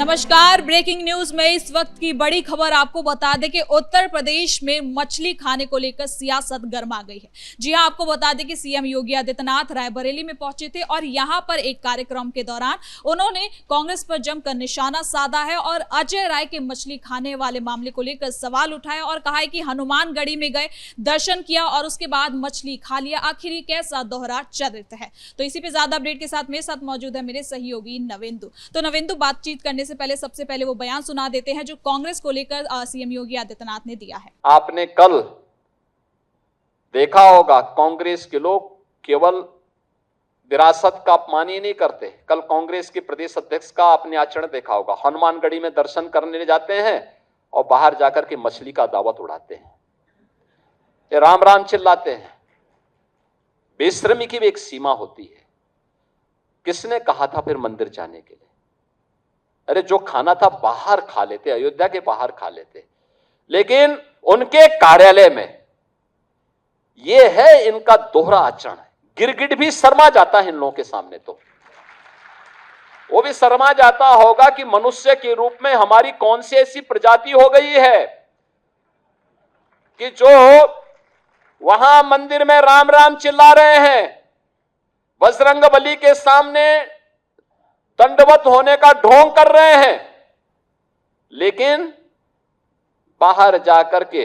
नमस्कार। Breaking news में इस वक्त की बड़ी खबर आपको बता दें कि उत्तर प्रदेश में मछली खाने को लेकर सियासत गर्मा गई है। जी हां, आपको बता दें कि सीएम योगी आदित्यनाथ रायबरेली में पहुंचे थे और यहां पर एक कार्यक्रम के दौरान उन्होंने कांग्रेस पर जमकर निशाना साधा है और अजय राय के मछली खाने वाले मामले को लेकर सवाल उठाया और कहा है कि हनुमानगढ़ी में गए, दर्शन किया और उसके बाद मछली खा लिया। आखिर ये कैसा दोहरा चरित्र है? तो इसी पे ज्यादा अपडेट के साथ मेरे साथ मौजूद है मेरे सहयोगी नवेंदु। तो नवेंदु, बातचीत करने से पहले सबसे पहले वो बयान सुना देते हैं जो कांग्रेस को लेकर सीएम योगी आदित्यनाथ ने दिया है। आपने कल देखा होगा, कांग्रेस के लोग केवल विरासत का अपमान ही नहीं करते। कल कांग्रेस के प्रदेश अध्यक्ष का आपने आचरण देखा होगा। हनुमानगढ़ी में दर्शन करने जाते हैं और बाहर जाकर के मछली का दावत उड़ाते हैं, ये राम राम चिल्लाते हैं। बेशर्मी की भी एक सीमा होती है। किसने कहा था फिर मंदिर जाने के लिए? अरे जो खाना था बाहर खा लेते, अयोध्या के बाहर खा लेते। लेकिन उनके कार्यालय में यह है इनका दोहरा आचरण है। गिरगिट भी शर्मा जाता है इन लोगों के सामने। तो वो भी शर्मा जाता होगा कि मनुष्य के रूप में हमारी कौन सी ऐसी प्रजाति हो गई है कि जो वहां मंदिर में राम राम चिल्ला रहे हैं, बजरंगबली के सामने दंडवत होने का ढोंग कर रहे हैं, लेकिन बाहर जाकर के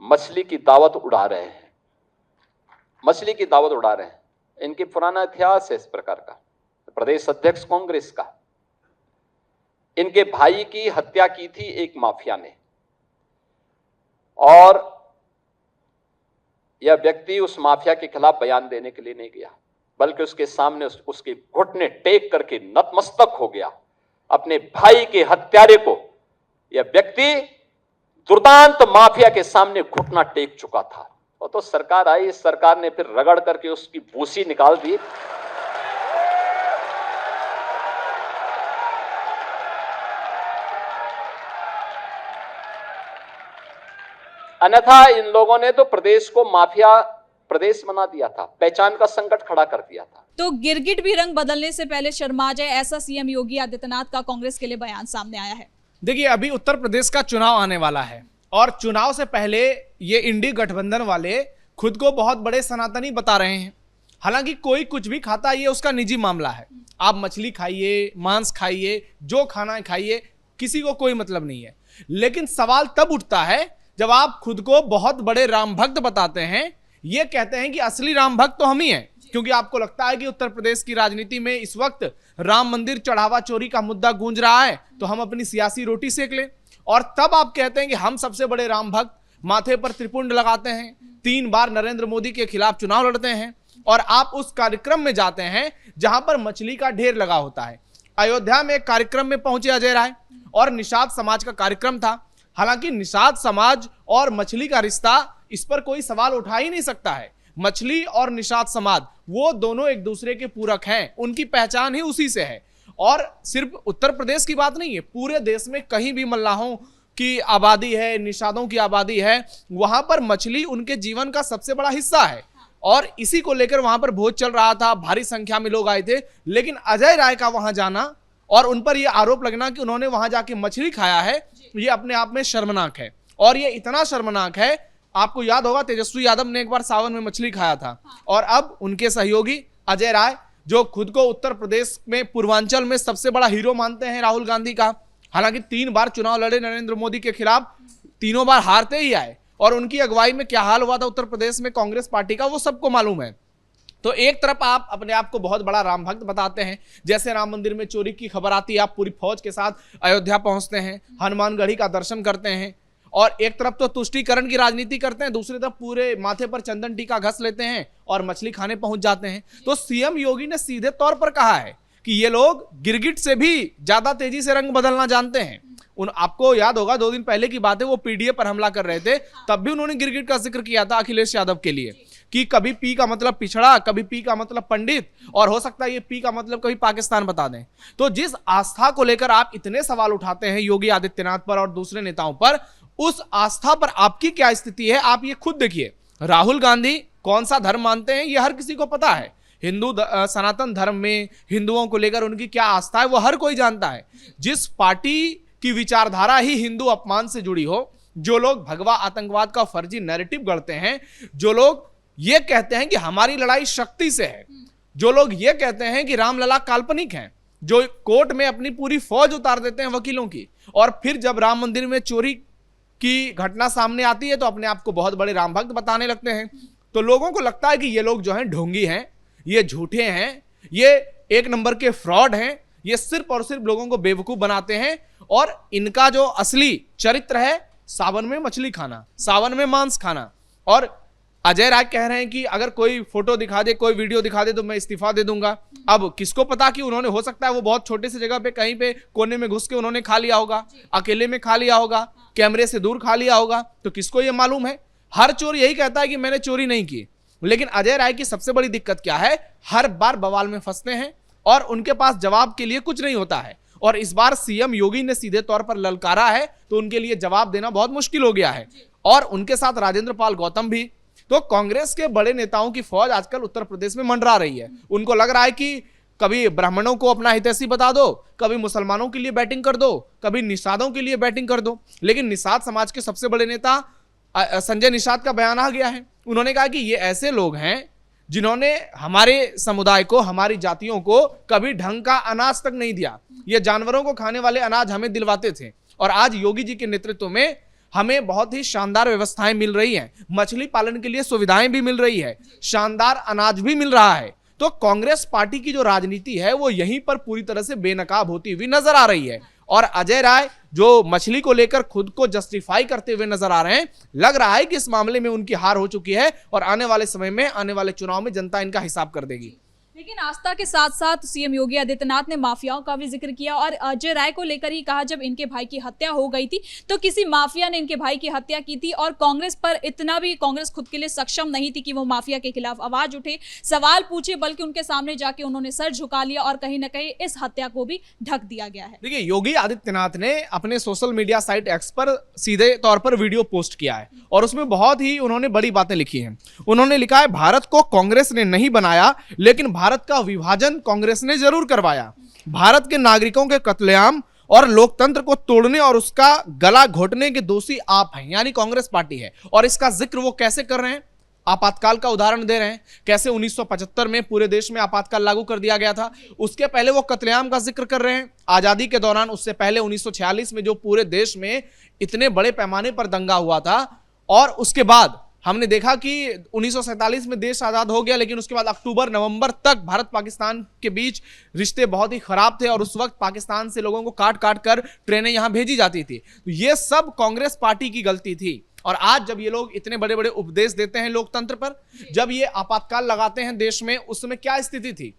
मछली की दावत उड़ा रहे हैं। मछली की दावत उड़ा रहे हैं। इनकी पुराना इतिहास है इस प्रकार का। प्रदेश अध्यक्ष कांग्रेस का, इनके भाई की हत्या की थी एक माफिया ने और यह व्यक्ति उस माफिया के खिलाफ बयान देने के लिए नहीं गया, बल्कि उसके सामने उसके घुटने टेक करके नतमस्तक हो गया। अपने भाई के हत्यारे को यह व्यक्ति दुर्दांत माफिया के सामने घुटना टेक चुका था। और तो सरकार आई, इस सरकार ने फिर रगड़ करके उसकी भूसी निकाल दी। अन्यथा इन लोगों ने तो प्रदेश को माफिया प्रदेश बना दिया था, पहचान का संकट खड़ा कर दिया था। तो गिरगिट भी रंग बदलने से पहले शर्मा जाए, ऐसा सीएम योगी आदित्यनाथ का कांग्रेस के लिए बयान सामने आया है। देखिए, अभी उत्तर प्रदेश का चुनाव आने वाला है और चुनाव से पहले ये इंडी गठबंधन वाले खुद को बहुत बड़े सनातनी बता रहे हैं। हालांकि कोई कुछ भी खाता, ये उसका निजी मामला है। आप मछली खाइए, मांस खाइए, जो खाना खाइए, किसी को कोई मतलब नहीं है। लेकिन सवाल तब उठता है जब आप खुद को बहुत बड़े राम भक्त बताते हैं, ये कहते हैं कि असली राम भक्त तो हम ही हैं, क्योंकि आपको लगता है कि उत्तर प्रदेश की राजनीति में इस वक्त राम मंदिर चढ़ावा चोरी का मुद्दा गूंज रहा है, तो हम अपनी सियासी रोटी सेक लें। और तब आप कहते हैं कि हम सबसे बड़े राम भक्त, माथे पर त्रिपुंड लगाते हैं, 3 बार नरेंद्र मोदी के खिलाफ चुनाव लड़ते हैं और आप उस कार्यक्रम में जाते हैं जहां पर मछली का ढेर लगा होता है। अयोध्या में एक कार्यक्रम में पहुंचे अजय राय और निषाद समाज का कार्यक्रम था। हालांकि निषाद समाज और मछली का रिश्ता, इस पर कोई सवाल उठा ही नहीं सकता है। मछली और निषाद समाज वो दोनों एक दूसरे के पूरक हैं, उनकी पहचान ही उसी से है। और सिर्फ उत्तर प्रदेश की बात नहीं है, पूरे देश में कहीं भी मल्लाहों की आबादी है, निषादों की आबादी है, वहां पर मछली उनके जीवन का सबसे बड़ा हिस्सा है। और इसी को लेकर वहां पर भोज चल रहा था, भारी संख्या में लोग आए थे। लेकिन अजय राय का वहां जाना और उन पर यह आरोप लगना कि उन्होंने वहां जाके मछली खाया है, ये अपने आप में शर्मनाक है। और ये इतना शर्मनाक है, आपको याद होगा तेजस्वी यादव ने एक बार सावन में मछली खाया था और अब उनके सहयोगी अजय राय, जो खुद को उत्तर प्रदेश में पूर्वांचल में सबसे बड़ा हीरो मानते हैं राहुल गांधी का, हालांकि 3 बार चुनाव लड़े नरेंद्र मोदी के खिलाफ, तीनों बार हारते ही आए। और उनकी अगुवाई में क्या हाल हुआ था उत्तर प्रदेश में कांग्रेस पार्टी का, वो सबको मालूम है। तो एक तरफ आप अपने आप को बहुत बड़ा राम भक्त बताते हैं, जैसे राम मंदिर में चोरी की खबर आती है, आप पूरी फौज के साथ अयोध्या पहुंचते हैं, हनुमानगढ़ी का दर्शन करते हैं और एक तरफ तो तुष्टीकरण की राजनीति करते हैं, दूसरी तरफ पूरे माथे पर चंदन टीका घस लेते हैं और मछली खाने पहुंच जाते हैं। तो सीएम योगी ने सीधे तौर पर कहा है कि ये लोग गिरगिट से भी ज्यादा तेजी से रंग बदलना जानते हैं। आपको याद होगा 2 दिन पहले की बात है, वो पीडीए पर हमला कर रहे थे, तब भी उन्होंने गिरगिट का जिक्र किया था अखिलेश यादव के लिए कि कभी पी का मतलब पिछड़ा, कभी पी का मतलब पंडित, और हो सकता है ये पी का मतलब कभी पाकिस्तान बता दें। तो जिस आस्था को लेकर आप इतने सवाल उठाते हैं योगी आदित्यनाथ पर और दूसरे नेताओं पर, उस आस्था पर आपकी क्या स्थिति है आप ये खुद देखिए। राहुल गांधी कौन सा धर्म मानते हैं ये हर किसी को पता है, सनातन धर्म में हिंदुओं को लेकर उनकी क्या आस्था है वो हर कोई जानता है। जिस पार्टी की विचारधारा ही हिंदू अपमान से जुड़ी हो, जो लोग भगवा आतंकवाद का फर्जी नैरेटिव गढ़ते हैं, जो लोग ये कहते हैं कि हमारी लड़ाई शक्ति से है, जो लोग ये कहते हैं कि रामलला काल्पनिक हैं, जो कोर्ट में अपनी पूरी फौज उतार देते हैं वकीलों की, और फिर जब राम मंदिर में चोरी की घटना सामने आती है तो अपने आप को बहुत बड़े राम भक्त बताने लगते हैं। तो लोगों को लगता है कि ये लोग जो हैं ढोंगी हैं, ये झूठे हैं, ये एक नंबर के फ्रॉड हैं, ये सिर्फ और सिर्फ लोगों को बेवकूफ बनाते हैं, और इनका जो असली चरित्र है सावन में मछली खाना, सावन में मांस खाना। और अजय राय कह रहे हैं कि अगर कोई फोटो दिखा दे, कोई वीडियो दिखा दे तो मैं इस्तीफा दे दूंगा। अब किसको पता कि उन्होंने, हो सकता है वो बहुत छोटे से जगह पे कहीं पे कोने में घुस के उन्होंने खा लिया होगा, अकेले में खा लिया होगा, कैमरे से दूर खा लिया होगा, तो किसको ये मालूम है। हर चोर यही कहता है कि मैंने चोरी नहीं की। लेकिन अजय राय की सबसे बड़ी दिक्कत क्या है, हर बार बवाल में फंसते हैं और उनके पास जवाब के लिए कुछ नहीं होता है। और इस बार सीएम योगी ने सीधे तौर पर ललकारा है तो उनके लिए जवाब देना बहुत मुश्किल हो गया है, और उनके साथ राजेंद्र पाल गौतम भी। तो कांग्रेस के बड़े नेताओं की फौज आजकल उत्तर प्रदेश में मंडरा रही है। उनको लग रहा है कि कभी ब्राह्मणों को अपना हितैषी बता दो, कभी मुसलमानों के लिए बैटिंग कर दो, कभी निषादों के लिए बैटिंग कर दो। लेकिन निषाद समाज के सबसे बड़े नेता संजय निषाद का बयान आ गया है। उन्होंने कहा कि ये ऐसे लोग हैं जिन्होंने हमारे समुदाय को, हमारी जातियों को कभी ढंग का अनाज तक नहीं दिया। ये जानवरों को खाने वाले अनाज हमें दिलवाते थे, और आज योगी जी के नेतृत्व में हमें बहुत ही शानदार व्यवस्थाएं मिल रही हैं, मछली पालन के लिए सुविधाएं भी मिल रही है, शानदार अनाज भी मिल रहा है। तो कांग्रेस पार्टी की जो राजनीति है वो यहीं पर पूरी तरह से बेनकाब होती हुई नजर आ रही है। और अजय राय जो मछली को लेकर खुद को जस्टिफाई करते हुए नजर आ रहे हैं, लग रहा है कि इस मामले में उनकी हार हो चुकी है और आने वाले समय में, आने वाले चुनाव में जनता इनका हिसाब कर देगी। लेकिन आस्था के साथ साथ सीएम योगी आदित्यनाथ ने माफियाओं का भी जिक्र किया और अजय राय को लेकर ही कहा, जब इनके भाई की हत्या हो गई थी तो किसी माफिया ने इनके भाई की हत्या की थी, और कांग्रेस पर इतना भी कांग्रेस खुद के लिए सक्षम नहीं थी कि वो माफिया के खिलाफ आवाज उठे, सवाल पूछे, बल्कि उनके सामने जाके उन्होंने सर झुका लिया और कहीं ना कहीं इस हत्या को भी ढक दिया गया है। देखिए, योगी आदित्यनाथ ने अपने सोशल मीडिया साइट एक्स पर सीधे तौर पर वीडियो पोस्ट किया है और उसमें बहुत ही उन्होंने बड़ी बातें लिखी हैं। उन्होंने लिखा है, भारत को कांग्रेस ने नहीं बनाया, लेकिन भारत का विभाजन कांग्रेस ने जरूर करवाया। भारत के नागरिकों के कत्लेआम और लोकतंत्र को तोड़ने और उसका गला घोटने के दोषी आप हैं, यानी कांग्रेस पार्टी है। और इसका जिक्र वो कैसे कर रहे हैं, आपातकाल का उदाहरण दे रहे हैं। कैसे 1975 में पूरे देश में आपातकाल लागू कर दिया गया था, उसके पहले वो कत्लेआम का जिक्र कर रहे हैं। आजादी के दौरान, उससे पहले 1946 में जो पूरे देश में इतने बड़े पैमाने पर दंगा हुआ था, और उसके बाद हमने देखा कि 1947 में देश आजाद हो गया, लेकिन उसके बाद अक्टूबर नवंबर तक भारत पाकिस्तान के बीच रिश्ते बहुत ही खराब थे और उस वक्त पाकिस्तान से लोगों को काट काट कर ट्रेनें यहां भेजी जाती थी। तो ये सब कांग्रेस पार्टी की गलती थी। और आज जब ये लोग इतने बड़े बड़े उपदेश देते हैं लोकतंत्र पर, जब ये आपातकाल लगाते हैं देश में, उस समय क्या स्थिति थी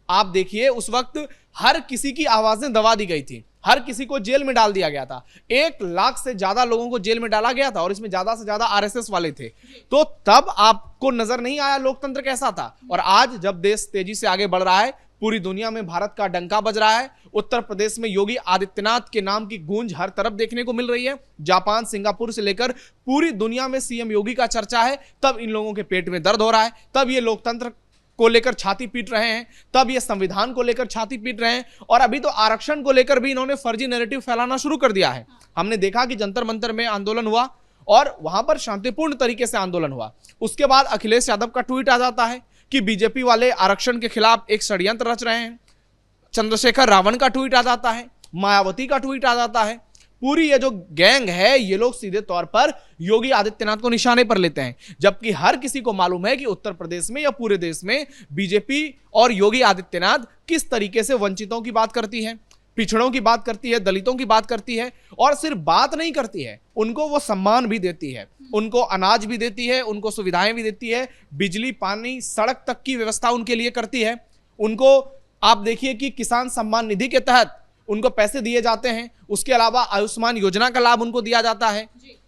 आप देखिए। उस वक्त हर किसी की आवाजें दबा दी गई थी, हर किसी को जेल में डाल दिया गया था। 1 लाख से ज्यादा लोगों को जेल में डाला गया था और इसमें ज्यादा से ज्यादा आरएसएस वाले थे। तो तब आपको नजर नहीं आया लोकतंत्र कैसा था। और आज जब देश तेजी से आगे बढ़ रहा है, पूरी दुनिया में भारत का डंका बज रहा है, उत्तर प्रदेश में योगी आदित्यनाथ के नाम की गूंज हर तरफ देखने को मिल रही है, जापान, सिंगापुर से लेकर पूरी दुनिया में सीएम योगी का चर्चा है, तब इन लोगों के पेट में दर्द हो रहा है, तब ये लोकतंत्र को लेकर छाती पीट रहे हैं, तब ये संविधान को लेकर छाती पीट रहे हैं। और अभी तो आरक्षण को लेकर भी इन्होंने फर्जी नैरेटिव फैलाना शुरू कर दिया है। हमने देखा कि जंतर मंतर में आंदोलन हुआ और वहां पर शांतिपूर्ण तरीके से आंदोलन हुआ। उसके बाद अखिलेश यादव का ट्वीट आ जाता है कि बीजेपी वाले आरक्षण के खिलाफ एक षड्यंत्र रच रहे हैं। चंद्रशेखर रावण का ट्वीट आ जाता है, मायावती का ट्वीट आ जाता है। पूरी ये जो गैंग है, ये लोग सीधे तौर पर योगी आदित्यनाथ को निशाने पर लेते हैं, जबकि हर किसी को मालूम है कि उत्तर प्रदेश में या पूरे देश में बीजेपी और योगी आदित्यनाथ किस तरीके से वंचितों की बात करती है, पिछड़ों की बात करती है, दलितों की बात करती है। और सिर्फ बात नहीं करती है, उनको वो सम्मान भी देती है, उनको अनाज भी देती है, उनको सुविधाएं भी देती है, बिजली, पानी, सड़क तक की व्यवस्था उनके लिए करती है। उनको आप देखिए कि किसान सम्मान निधि के तहत उनको पैसे दिए जाते हैं, उसके अलावा आयुष्मान योजना का लाभ उनको दिया जाता है।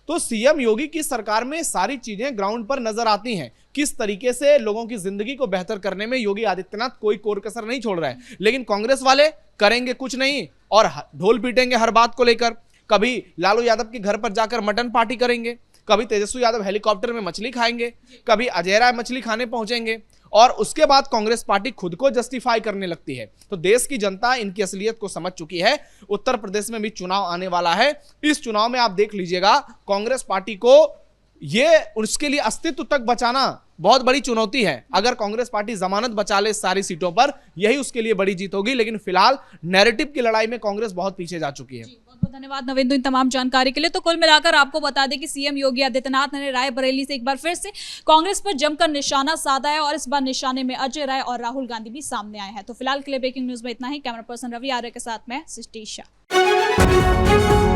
तो सीएम योगी की सरकार में सारी चीजें ग्राउंड पर नजर आती हैं, किस तरीके से लोगों की जिंदगी को बेहतर करने में योगी आदित्यनाथ कोई कोर कसर नहीं छोड़ रहा है। लेकिन कांग्रेस वाले करेंगे कुछ नहीं और ढोल पीटेंगे हर बात को लेकर। कभी लालू यादव के घर पर जाकर मटन पार्टी करेंगे, कभी तेजस्वी यादव हेलीकॉप्टर में मछली खाएंगे, कभी अजय राय मछली खाने पहुंचेंगे। और उसके बाद कांग्रेस पार्टी खुद को जस्टिफाई करने लगती है। तो देश की जनता इनकी असलियत को समझ चुकी है। उत्तर प्रदेश में भी चुनाव आने वाला है। इस चुनाव में आप देख लीजिएगा, कांग्रेस पार्टी को ये उसके लिए अस्तित्व तक बचाना बहुत बड़ी चुनौती है। अगर कांग्रेस पार्टी जमानत बचा ले सारी सीटों पर, यही उसके लिए बड़ी जीत होगी। लेकिन फिलहाल नैरेटिव की लड़ाई में कांग्रेस बहुत पीछे जा चुकी है। बहुत बहुत धन्यवाद नवेंदु इन तमाम जानकारी के लिए। तो कुल मिलाकर आपको बता दें कि सीएम योगी आदित्यनाथ ने रायबरेली से एक बार फिर से कांग्रेस पर जमकर निशाना साधा है और इस बार निशाने में अजय राय और राहुल गांधी भी सामने आए हैं। तो फिलहाल के लिए ब्रेकिंग न्यूज में इतना ही। कैमरा पर्सन रवि आर्य के साथ मैं सृष्टि शाह।